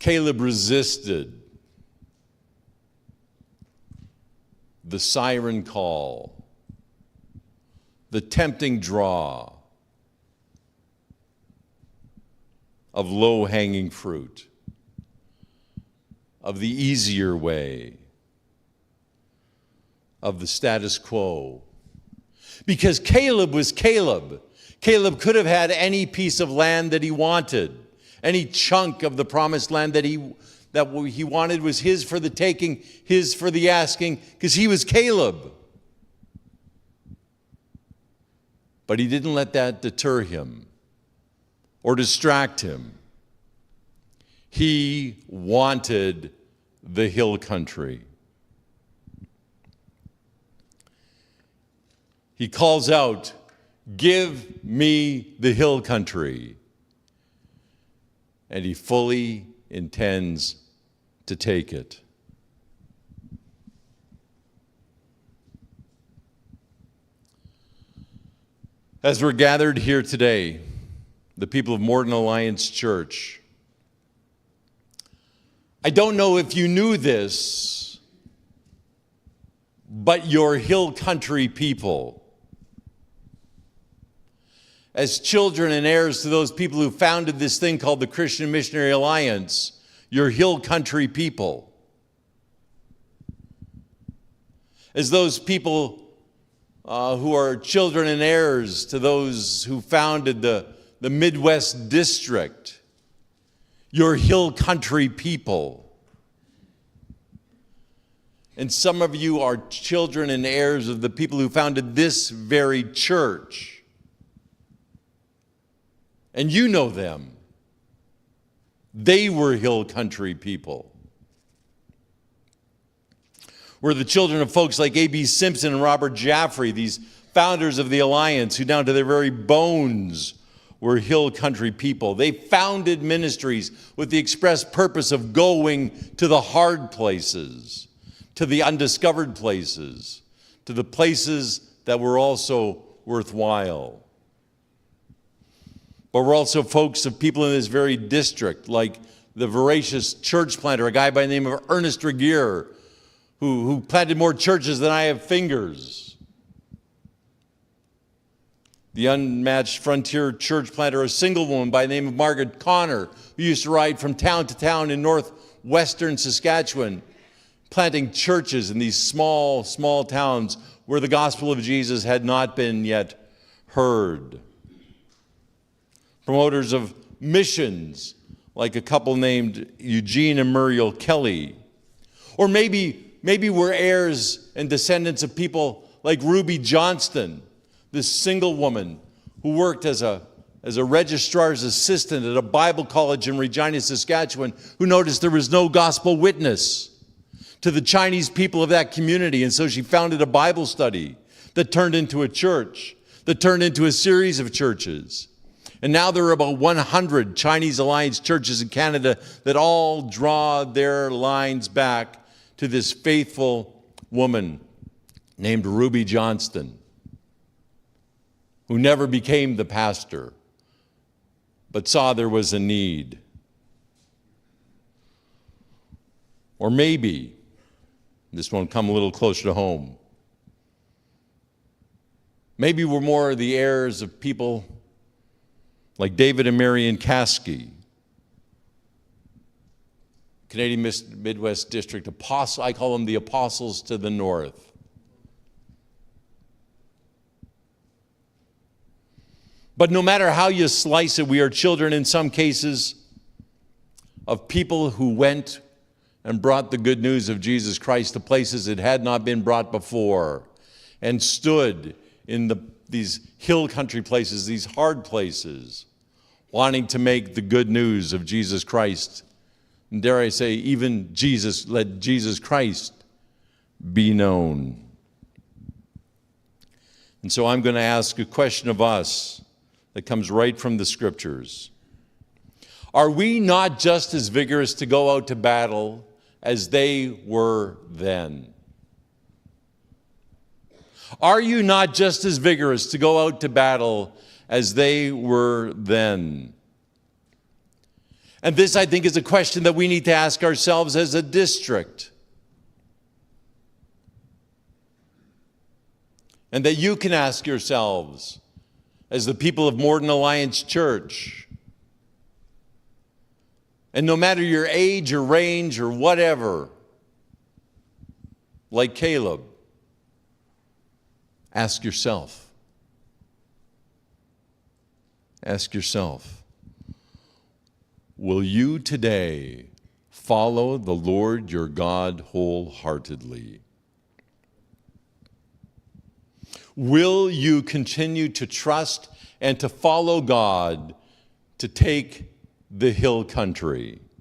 Caleb resisted the siren call, the tempting draw of low-hanging fruit, of the easier way, of the status quo. Because Caleb was Caleb. Caleb could have had any piece of land that he wanted. Any chunk of the promised land that he wanted was his for the taking, his for the asking, because he was Caleb. But he didn't let that deter him or distract him. He wanted the hill country. He calls out, "Give me the hill country." And he fully intends to take it. As we're gathered here today, the people of Morton Alliance Church, I don't know if you knew this, but you're hill country people. As children and heirs to those people who founded this thing called the Christian Missionary Alliance, you're hill country people. As those people who are children and heirs to those who founded the Midwest District, you're hill country people. And some of you are children and heirs of the people who founded this very church. And you know them. They were hill country people. We're the children of folks like A.B. Simpson and Robert Jaffrey, these founders of the Alliance, who down to their very bones were hill country people. They founded ministries with the express purpose of going to the hard places, to the undiscovered places, to the places that were also worthwhile. But we're also folks of people in this very district, like the voracious church planter, a guy by the name of Ernest Regier, who planted more churches than I have fingers. The unmatched frontier church planter, a single woman by the name of Margaret Connor, who used to ride from town to town in northwestern Saskatchewan, planting churches in these small, small towns where the gospel of Jesus had not been yet heard. Promoters of missions, like a couple named Eugene and Muriel Kelly. Or maybe we're heirs and descendants of people like Ruby Johnston, this single woman who worked as a registrar's assistant at a Bible college in Regina, Saskatchewan, who noticed there was no gospel witness to the Chinese people of that community. And so she founded a Bible study that turned into a church, that turned into a series of churches. And now there are about 100 Chinese Alliance churches in Canada that all draw their lines back to this faithful woman named Ruby Johnston, who never became the pastor, but saw there was a need. Or maybe, this one come a little closer to home, maybe we're more the heirs of people like David and Marion Caskey, Canadian Midwest District Apostle. I call them the apostles to the north. But no matter how you slice it, we are children in some cases of people who went and brought the good news of Jesus Christ to places it had not been brought before, and stood in these hill country places, these hard places, wanting to make the good news of Jesus Christ, and dare I say, even let Jesus Christ be known. And so I'm going to ask a question of us that comes right from the Scriptures. Are we not just as vigorous to go out to battle as they were then? Are you not just as vigorous to go out to battle as they were then? And this, I think, is a question that we need to ask ourselves as a district. And that you can ask yourselves as the people of Morden Alliance Church. And no matter your age or range or whatever, like Caleb, ask yourself. Ask yourself, will you today follow the Lord your God wholeheartedly? Will you continue to trust and to follow God to take the hill country?